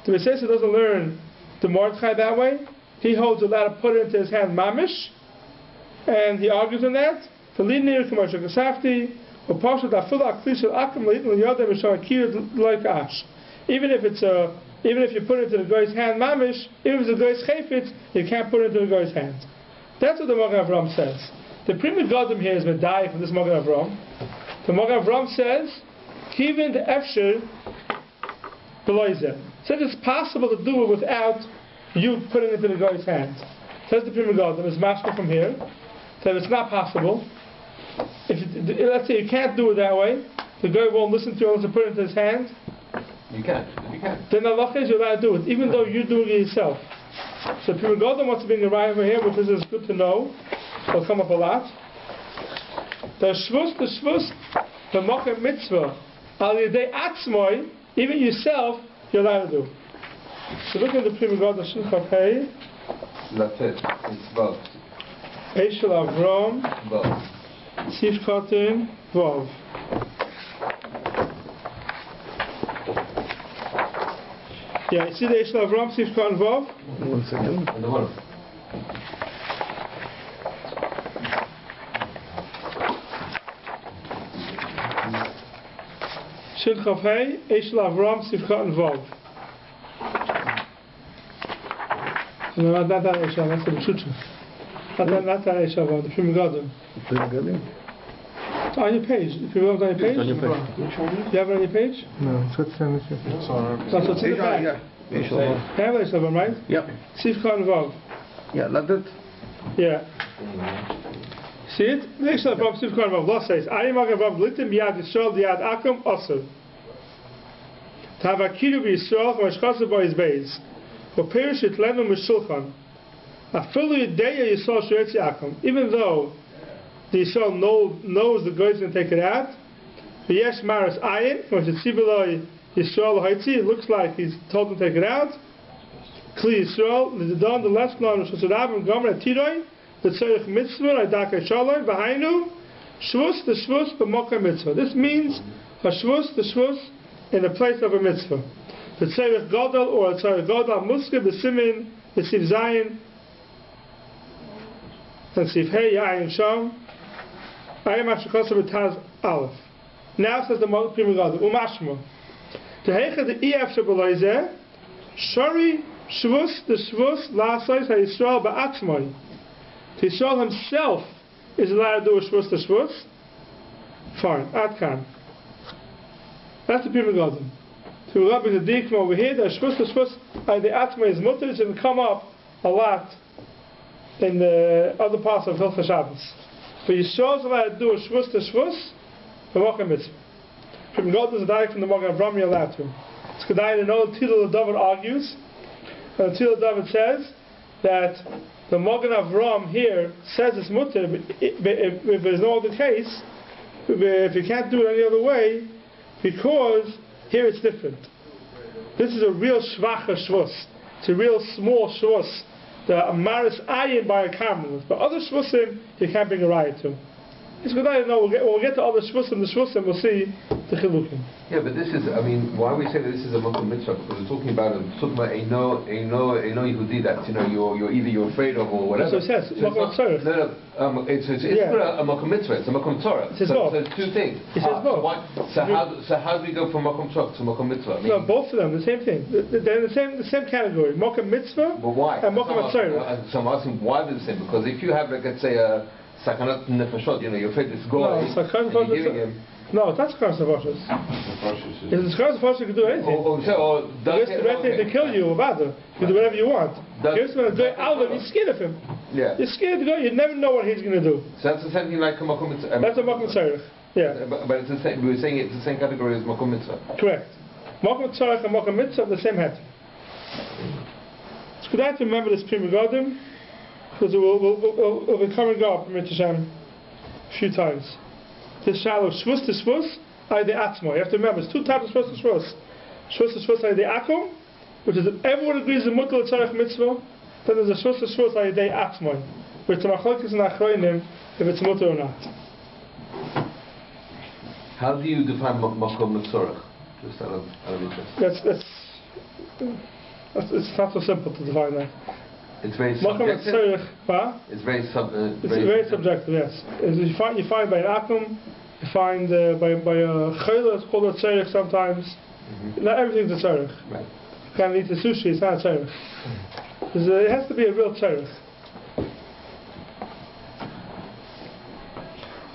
The Rabbi doesn't learn the Mordechai that way. He holds allowed to put it into his hand mamish, and he argues on that. The linear commercial kasafti or partial dafula aklisha akum leitin liyadem mishar akir like ash. Even if you put it into the guy's hand mamish, even if it's the guy's chayfetz, you can't put it into the guy's hand. That's what the Magen Avraham says. The Prima Godim here is medai from this Magen Avraham. The Magen Avraham says, "Kivin the efshir beloyzeh." Says it's possible to do it without you putting it in the guy's hand. Says the Prima Godim, it's mashma from here, that it's not possible. Let's say you can't do it that way, the guy won't listen to you unless you put it into his hand. You can. Then the halacha is you're allowed to do it, even though you're doing it yourself. So Prima Godim wants to bring a raya over here, which is good to know. It'll come up a lot. The shvus, the mokem mitzvah, al yedei atzmoi, even yourself, you're allowed to do. So look at the Prima Godim Shin Chav Hei. That's it. It's both. Yechiel Avram. Both. Sif Kotin Vov. Yeah, you see the Yechiel Avram Sif Kotin Vov? 1 second. And the one. Shin Chav Hei, Yechiel Avram Sif Kotin Vov. No, not that Yechiel, that's the B'shucha. Not that Yechiel, the Prima Godim. It's on your page. The Prima Godim's on your page? It's on your page. You have it on your page? No, it's No, so it's in the back. You have Yechiel Avram, right? Yep. Sif Kotin Vov. Yeah, like that. Yeah. See it? Yechiel Avram Sif Kotin Vov. Law says, Ari Magen Avraham litim yad Yisrael yad akum osur. Tavakiru b'Yisrael v'mashchasu bo his beis. V'perish it lenu mishulchan. Afilu yedeya Yisrael sheretz akum. Even though the Yisrael knows the guy's going to take it out, v'yesh maras ayin, v'mashitziviloi Yisrael haitzi, it looks like he's told him to take it out. Kli Yisrael, the last known was Harav and Gomer Tiroi, the Tzarech Mitzvah, Adaka Shalom, Behainu, Shvus, the Shvus, B'Moka Mitzvah. This means a Shvus, the Shvus, in the place of a Mitzvah. The Tzarech Godel, or a Tzarech Godel, Muske, the Simin, the Siv Zayin, and Siv Hey, Yayin Sham, Ayam Ashikosa B'Taz Aleph. Now says the Prima Godel, Umashma. To Heicha the EF Shabbalazeh, Shari, Shvus, the Shvus, Lasais, HaYisrael, Ba'atzmai. Yisrael himself is allowed to do a Shvus to Shvus. Fine, Atkan. That's the Prima Godel. To Rabbi the Dikma over here, the Shvus to Shvus, the Atma is mutter, it can come up a lot in the other parts of Hilchah Shabbos. But Yisrael is allowed to do a Shvus to Shvus, the Mocha Mitzvah. Prima Godel is a diet from the Mocha Avram, you're allowed to. It's Kedai to know, Tilo David argues, and Tilo David says that the Mogan Avram here says it's mutter, but if there's no other case, if you can't do it any other way, because here it's different. This is a real shvacha shvus. It's a real small shvus. The amaris ayin by a carmelist. But other shvusim you can't bring a riot to. It's good I know. We'll get to other shvusim. The shvusim we'll see the chilukim. Yeah, but this is, I mean, why we say that this is a Mokum Mitzvah? Because we're talking about a no Yehudi that, you know, you're afraid of or whatever. That's what it says. It's Mokum Tzorech. It's a Mokum Mitzvah. It's a Mokum Torah. So it's two things. It says both. So how do we go from Mokum Torah to Mokum Mitzvah? I mean, no, both of them, the same thing. They're in the same category. Mokum Mitzvah. But why? And Mokum Tzorech. So I'm asking why they're the same. Because if you have, like, let's say, a Sakanat Nefashot, you know, you're afraid this guy. No, Sakanat Nefashot. No, that's Sakanat Nefashot. If it's Sakanat Nefashot, you can do anything. They kill you, about it. You can do whatever you want. Here's when you're scared of him. Yeah. You're scared to go, you never know what he's going to do. So that's the same thing like a Mokum Mitzvah. That's a Mokum Tzorech. Yeah. But it's the same, we were saying it's the same category as Mokum Mitzvah. Correct. Mokum Tzorech and Mokum Mitzvah are the same head. It's good to remember this Prima Godel, because we'll be coming up from Hashem a few times. This shallow shvus to shvus, the atzmo. You have to remember, it's two types of shvus to shvus. Shvus to shvus, the akum, which is everyone agrees the mutal tzarech mitzvah. Then there's a shvus to shvus, the atzmo, which the machlokes and achroinim if it's mutal or not. How do you define makom mitzorach? Just out of interest. It's not so simple to define that. It's very subjective. It's very subjective. Yes. You find by an akum, you find by a chayla, it's called a tzarech sometimes. Not everything's a tzarech. Right. You can't eat the sushi, it's not a tzarech. It has to be a real tzarech.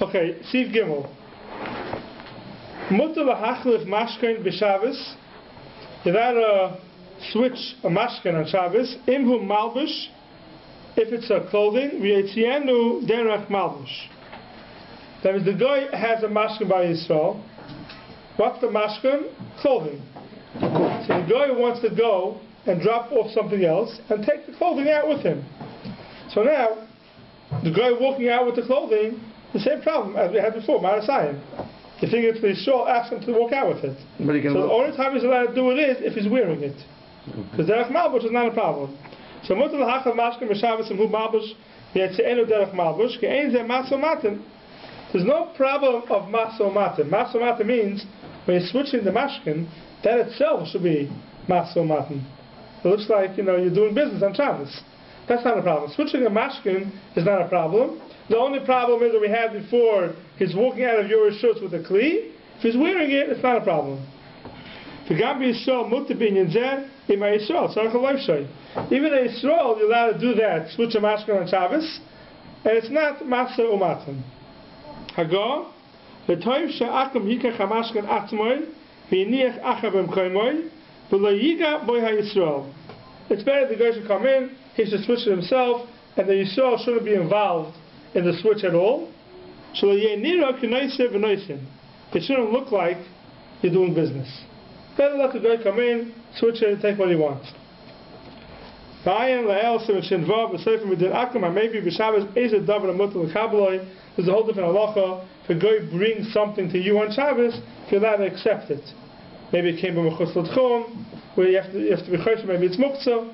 Okay, Siv Gimel. Mutter lahachlif mashkein b'Shabbos. You're allowed to switch a mashken on Shabbos. Imhu malbush, if it's a clothing. V'yetzienu derech malbush. That means the guy has a mashken by Yisrael. What's the mashken? Clothing. So the guy wants to go and drop off something else and take the clothing out with him. So now, the guy walking out with the clothing, the same problem as we had before, Marasayim. You think it's the Yisrael asks him to walk out with it. So the only time he's allowed to do it is if he's wearing it. Because derech malbush is not a problem. So mutar l'hachal mashken b'Shabbos and hu malbush yetze'enu derech malbush ke'ein zeh maso matim. There's no problem of maso matim. Maso matim means when you're switching the mashken, that itself should be maso matim. It looks like you're doing business on Shabbos. That's not a problem. Switching a mashken is not a problem. The only problem is that we had before, he's walking out of your shorts with a kli. If he's wearing it, it's not a problem. Even in Yisrael, you're allowed to do that, switch a mashken on Shabbos, and it's not masa umatim. Hagar, v'toiv she'akum yikach hamashken atmoy, v'yiniach acha b'mkoimoy, v'lo yiga boy ha'Yisrael. It's better the guy should come in, he should switch it himself, and the Yisrael shouldn't be involved in the switch at all. It shouldn't look like you're doing business. Better let the guy come in, switch it, and take what he wants. There's a whole different halacha. If a guy brings something to you on Shabbos, you're allowed to accept it. Maybe it came from a chus l'tchum, where you have to be choshev, maybe it's muktzah.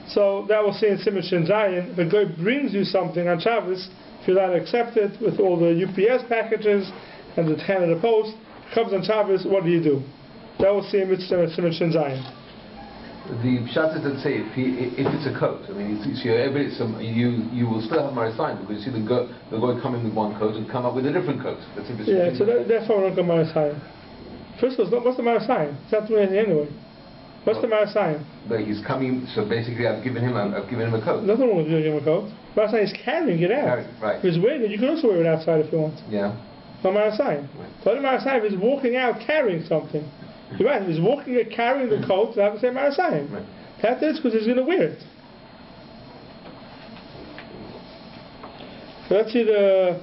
So that we'll see in Semicha and Zion. If a guy brings you something on Shabbos, if you're allowed to accept it with all the UPS packages and the Canada Post, it comes on Shabbos, what do? That we'll see in Semicha and Zion. The Pshat doesn't say if it's a coat. I mean, you will still have Maris Hayim because you see the guy coming with one coat and come up with a different coat. That's therefore we don't go Maris Hayim. First of all, what's the Maris Hayim? It's not doing anything anyway. What's the Maris Hayim? But he's coming, so basically I've given him a coat. Nothing wrong with giving him a coat. Maris Hayim is carrying it out. Right. If he's wearing it, you can also wear it outside if you want. Yeah. No Maris Hayim. But the Maris Hayim is walking out carrying something. You're right, if he's walking and carrying the coat, they have to say Maris Hayim. Right. That is because he's going to wear it. So let's see the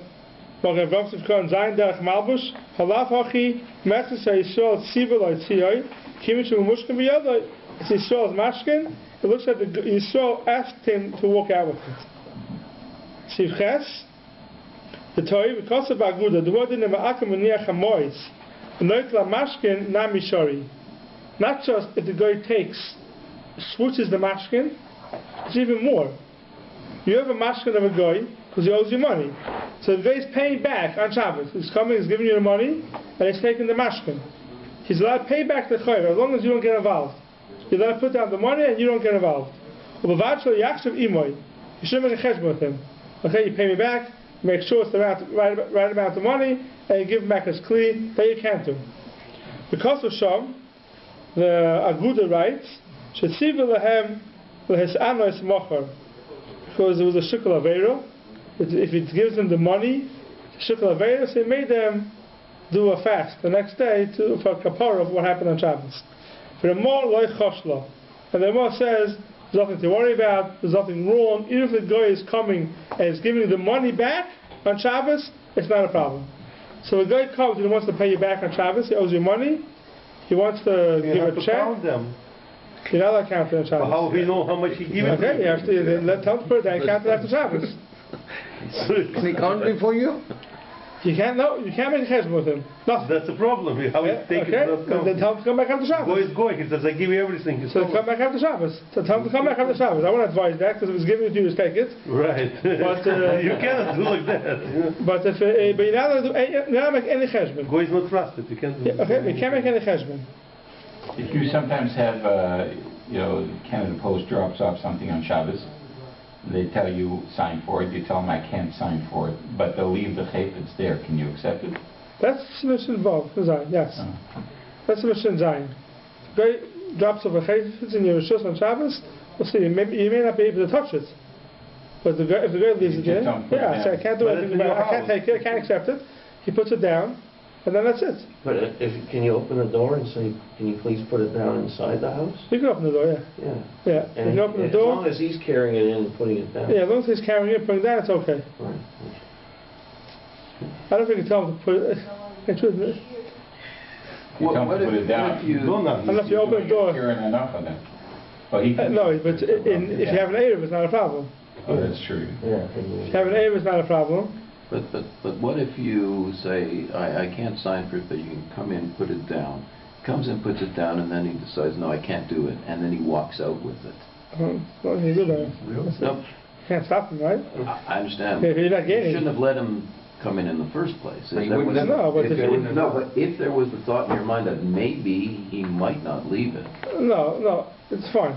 Rabbi Zayin Derech Malbush Halav Hachi Metzes HaYisrael Tzivah Lo Tziyoi Kimish Umushkin B'Yodoi. It's Yisrael's mashkin. It looks like Yisrael asked him to walk out with it. Sivches the Torah because of Aguda the word in the Ma'akam Uniach HaMois Noikla mashkin na mishari. Not just if the guy switches the mashkin, it's even more. You have a mashkin of a guy because he owes you money. So the guy is paying back on Shabbos. He's coming, he's giving you the money, and he's taking the mashkin. He's allowed to pay back the chayv as long as you don't get involved. You're allowed to put down the money and you don't get involved. You shouldn't make a cheshbon with him. Okay, you pay me back, make sure it's the right amount of money, and you give him back his kli, that you can't do. Because of Sham, the Aguda writes, Shetziva lehem lehes anois mocher, because it was a shikul aveiro. If it gives them the money, shikul aveiro, so he made them do a fast the next day for kapara of what happened on Shabbos. For the more loy choshla, and the more says there's nothing to worry about, there's nothing wrong. Even if the guy is coming and is giving you the money back on Shabbos, it's not a problem. So the guy comes and he wants to pay you back on Shabbos, he owes you money, he wants to give a check. Count them. You're not allowed to count it on Shabbos. But how we know how much he gives? Okay, you have to let him put it down and count it after Shabbos. Can he count it for you? You can't make a cheshbon with him. Nothing. That's the problem. How he take it not then tell him to come back after Shabbos. Boy is going. He says, I give you everything. So come back after Shabbos. So tell him to come back after Shabbos. I won't advise that because if it's given to you, just take it. Right. But you cannot do like that. But if you're not to make any cheshbon. Boy is not trusted. You can't do okay, you can't make any cheshbon. If you sometimes have, Canada Post drops off something on Shabbos, they tell you sign for it, you tell them I can't sign for it, but they'll leave the chayfetz there. Can you accept it? That's Semicha involved, Zion, yes. That's Semicha and Zion. The guy drops off a chayfetz in your rishus on Shabbos, we'll see, you may not be able to touch it. But if the guy leaves it there, I can't do anything about it, I can't take it, I can't accept it. He puts it down, and then that's it. But can you open the door and say, can you please put it down inside the house? You can open the door, yeah. You can open the door. As long as he's carrying it in and putting it down. Yeah, as long as he's carrying it and putting it down, it's okay. Right. I don't think you can tell him to put it. You tell him to put it down. Unless you open the door. Carrying enough of that. Well, he can no, but if you have an Erev, it's not a problem. Oh, that's true. Yeah. If you have an Erev, it's not a problem. But what if you say, I can't sign for it, but you can come in, put it down. Comes in, puts it down, and then he decides, no, I can't do it, and then he walks out with it. What can you do about it? Nope. You can't stop him, right? I understand. Yeah, you're not you getting shouldn't have let him come in the first place. But if there was the thought in your mind that maybe he might not leave it. No, it's fine.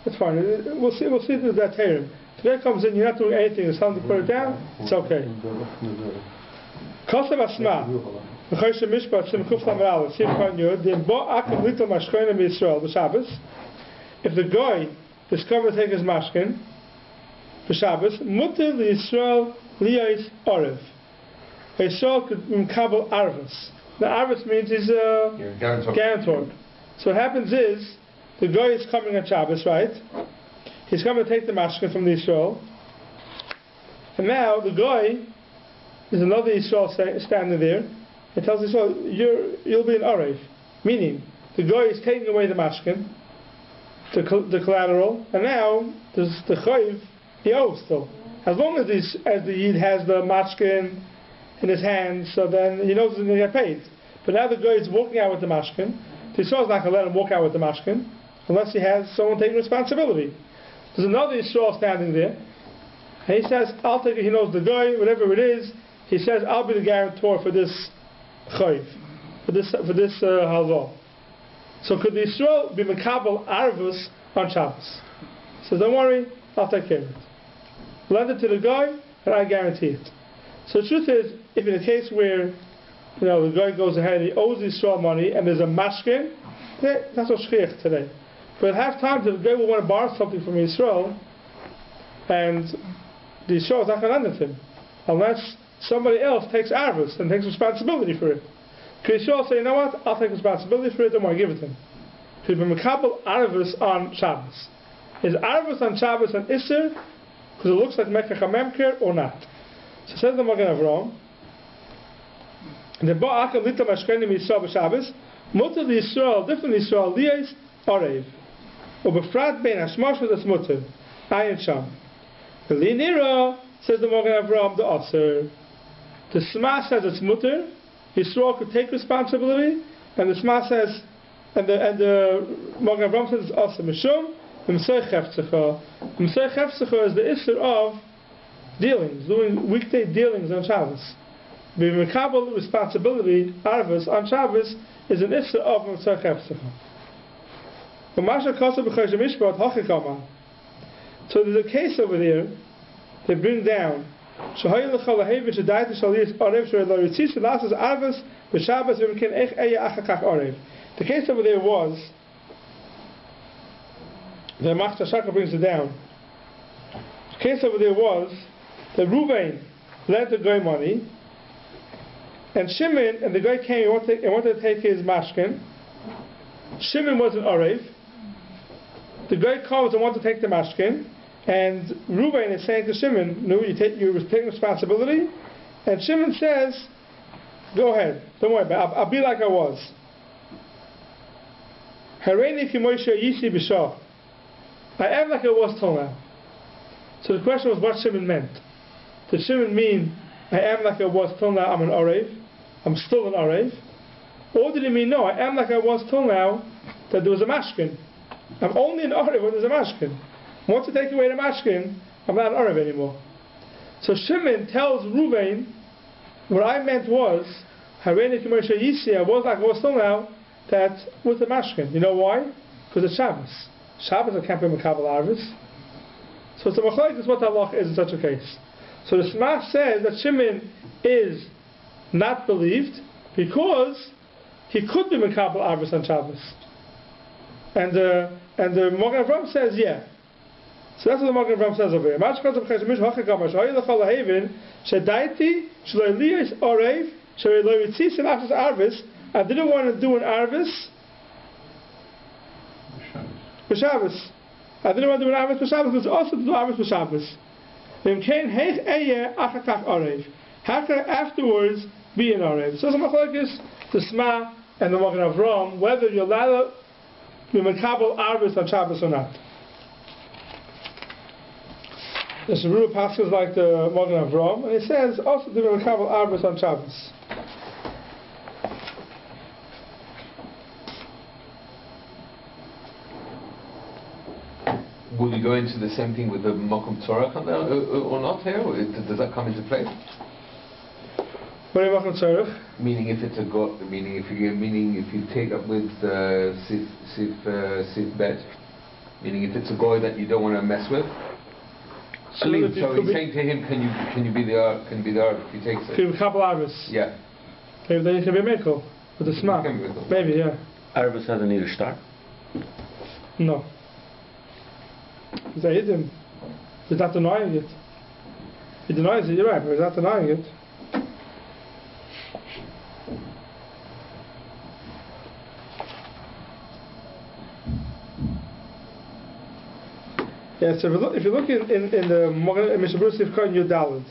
It's fine. We'll see that Tatum. If the guy comes in, you're not doing anything, it's time to put it down, it's okay. Kosav Asma, Mechoshe Mishpat, Sim Kuf Lamal, Sim Kanyud, the Bo Akim Little Mashkoin in Israel, the Shabbos. If the guy discovered to take his mashkin, the Shabbos, Mutter the Israel Liyais Orev. Israel could Kabul Arvus. The Arvus means he's a guarantor. So what happens is, the guy is coming on Shabbos, right? He's coming to take the mashkin from the Yisrael. And now the guy, there's another Yisrael standing there, and tells Yisrael, you'll be an Arev. Meaning, the guy is taking away the mashkin, the collateral, and now there's the chayiv, he owes still. As long as the Yid has the mashkin in his hand, so then he knows he's going to get paid. But now the guy is walking out with the mashkin, the Yisrael is not going to let him walk out with the mashkin, unless he has someone taking responsibility. There's another Yisrael standing there, and he says, I'll take it, he knows the guy, whatever it is, he says, I'll be the guarantor for this chayv, for this halva. So could the Yisrael be mekabel arvus on Shabbos? He says, don't worry, I'll take care of it. Lend it to the guy, and I guarantee it. So the truth is, if in a case where the guy goes ahead and he owes the Yisrael money and there's a mashkin, that's what shchiach today. But at half time, the guy will want to borrow something from Yisrael, and the Yisrael is not going to lend it to him unless somebody else takes arvus and takes responsibility for it. Could Yisrael say, you know what, I'll take responsibility for it, don't want to give it to him. Could be mekabel arvus on Shabbos. Is arvus on Shabbos an isser because it looks like mekach hamemker or not? So says the Magen Avraham, the ba'akam lita mashkenim Yisrael b'Shabbos, mutter the Yisrael, different Yisrael, liyais arev, or befrat bein hashmash v'das mutter, ayin sham. The linira, says the Magen Avraham, the aser. The Sma says it's mutter, Yisrael could take responsibility, and the Sma says, and the Magen Avraham says it's aser mishum, the M'sei chefzecha. M'sei chefzecha is the isser of dealings, doing weekday dealings on Shabbos. Being mekabel responsibility, arvus on Shabbos, is an isser of M'sei chefzecha. So there's a case over there, they bring down, the case over there was, the Machta Shaka brings it down, the case over there was, that Ruvain lent the guy money, and Shimon, and the guy came and wanted to take his mashkin. Shimon was an Arev. The guy comes and wants to take the mashkin, and Ruvain is saying to Shimon, no, you're taking responsibility, and Shimon says, go ahead, don't worry about it, I'll be like I was. Hareini ki Moshe yisi b'shah. I am like I was till now. So the question was what Shimon meant. Did Shimon mean, I am like I was till now, I'm an Arev, I'm still an Arev? Or did he mean, no, I am like I was till now, that there was a mashkin. I'm only an Arev when there's a mashkin. Once you take away the mashkin, I'm not an Arev anymore. So Shimon tells Ruvain, what I meant was, Hareini ki Moshe yisi, I was like I was till now, that with the mashkin. You know why? Because it's Shabbos. Shabbos can't be mekabel arvus. So it's a machlokes is what the halach is in such a case. So the Smach says that Shimon is not believed because he could be mekabel arvus on Shabbos. And the Magen Avraham says yeah. So that's what the Magen Avraham says over here. I didn't want to do an arvus b'Shabbos. I didn't want to do an arvus b'Shabbos because also to do arvus b'Shabbos. How can I afterwards be an arev? So the machlokes, the Sma and the Magen Avraham, whether you're allowed to be mekabel arvus on Shabbos or not. The Spiro passes like the Magen Avraham, and it says also to be mekabel arvus on Shabbos. Will you go into the same thing with the Mokum Tzorach or not here? Or does that come into play? What do you Mokum Tzorach? Meaning if it's a go, meaning if you take up with Sif Bet, meaning if it's a goy that you don't want to mess with. So he's saying to him, can you be the Arab if he takes it? Can you be couple Arabs? Yeah. Maybe then you can be Michel with the Sma. Maybe, yeah. Arabs doesn't need a star. No. He's a hidden. He's not denying it. He denies it, you're right, but he's not denying it. Yeah, so if you look in the Mr. Bruce Sivka in your Dalit,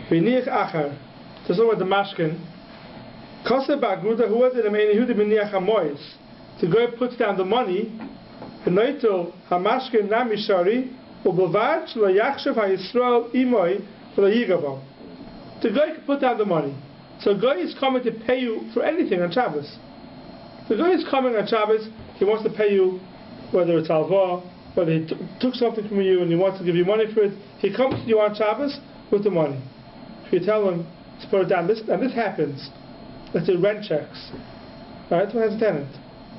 B'niach Achar, this is what the Mashkin, Koseh Ba'aguda, who was it, the main Yehuda B'niach HaMois, the guy puts down the money, V'noitel HaMashkin Namishari, U'belvad Sh'lo Yachshav HaYisrael Imoi V'lo Yigavam. The guy can put down the money. So the guy is coming to pay you for anything on Shabbos. The guy is coming on Shabbos, he wants to pay you, whether it's alva, whether he took something from you and he wants to give you money for it, he comes to you on Shabbos with the money. If you tell him to put it down, and this happens, let's say rent checks, right? Who has a tenant?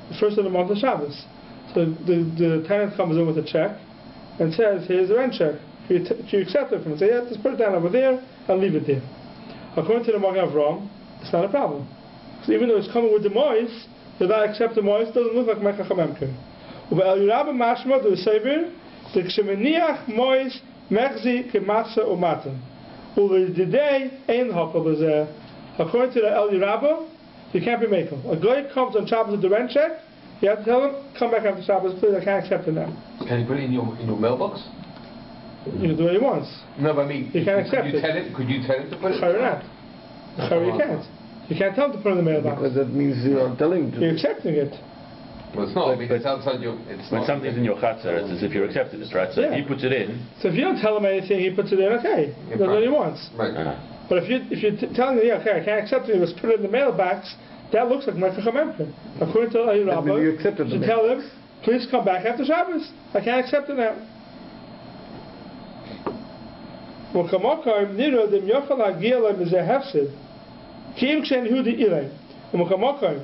The first of the month of Shabbos. So the tenant comes in with a check and says, here's the rent check. You accept it from him. Say, yeah, just put it down over there and leave it there. According to the Magen Avraham, it's not a problem. So even though it's coming with the mois, if I accept the mois, it doesn't look like Mekach HaMemker. But el-liyu mashma do sever, the kshemeniach mois mechzi kemasa umatan. The day ain't hakol. According to the el-liyu, you can't be makel. A guy comes on Shabbos with the rent check, you have to tell him, come back after Shabbos, please, I can't accept it now. Can you put it in your mailbox? You can do what he wants. No, but I mean, you can't accept it. Could you tell him to put it? Sure not. Sure you can't. You can't tell him to put it in the mailbox. Because that means you're telling him. You're accepting it. Well, it's not, because it's outside your... When something's in your chatzar, it's as if you're accepting it, right? So if he puts it in... So if you don't tell him anything, he puts it in, okay. That's what he wants. Right. But if you're telling him, yeah, okay, I can't accept it, you must put it in the mailbox, that looks like Mekach HaMemker. According to Rabbi, you should tell him, please come back after Shabbos. I can't accept it now. Mokamokim nira dem yochal hagia lem mizeh hefsid ki im kshen hudi ilay. Mokamokim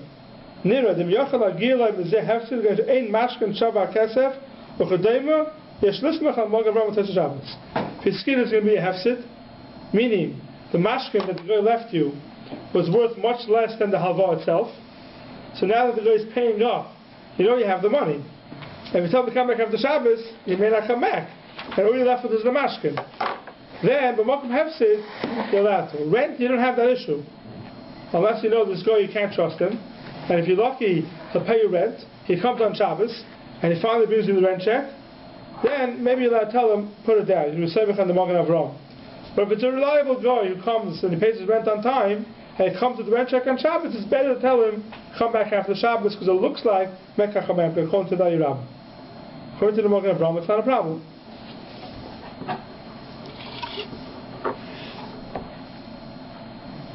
nira dem yochal hagia lem mizeh hefsid gans ein mashkin shava kesef u'chadema yesh lismach al Magen Avraham Tesha Shabbos. If his skin is going to be a hefsid, meaning the mashkin that the guy left you was worth much less than the halva itself, so now that the guy is paying off, you have the money. And if you tell him to come back after Shabbos, you may not come back. And all you're left with is the mashkin. Then, but Mokum Hefsid, you're allowed to. Rent, you don't have that issue. Unless you know this guy, you can't trust him. And if you're lucky, he'll pay you rent. He comes on Shabbos, and he finally brings you the rent check. Then, maybe you're allowed to tell him, put it down. You do Semicha and the Magen Avraham. But if it's a reliable guy who comes and he pays his rent on time, and he comes with the rent check on Shabbos, it's better to tell him, come back after Shabbos, because it looks like Mekach HaMemker, according to the l-liyu. According to the Magen Avraham, it's not a problem.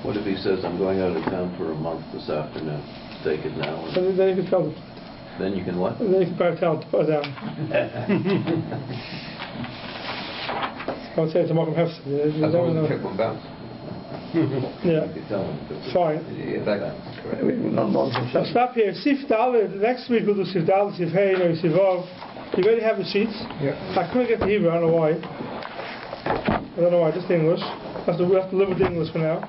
What if he says, I'm going out of town for a month this afternoon? Take it now. Then you can tell him. Then you can what? Then you can probably tell him to put it down. I would say it's a Mokum Hefsid. That's always a trick one bounce. Yeah. You can tell him. Fine. I'll stop here. Sif Dalet, next week we'll do Sif Dalet, Sif Hey, or Sif Vav. You already have the sheets? Yeah. I couldn't get to Hebrew, I don't know why. Just English. We have to live with English for now.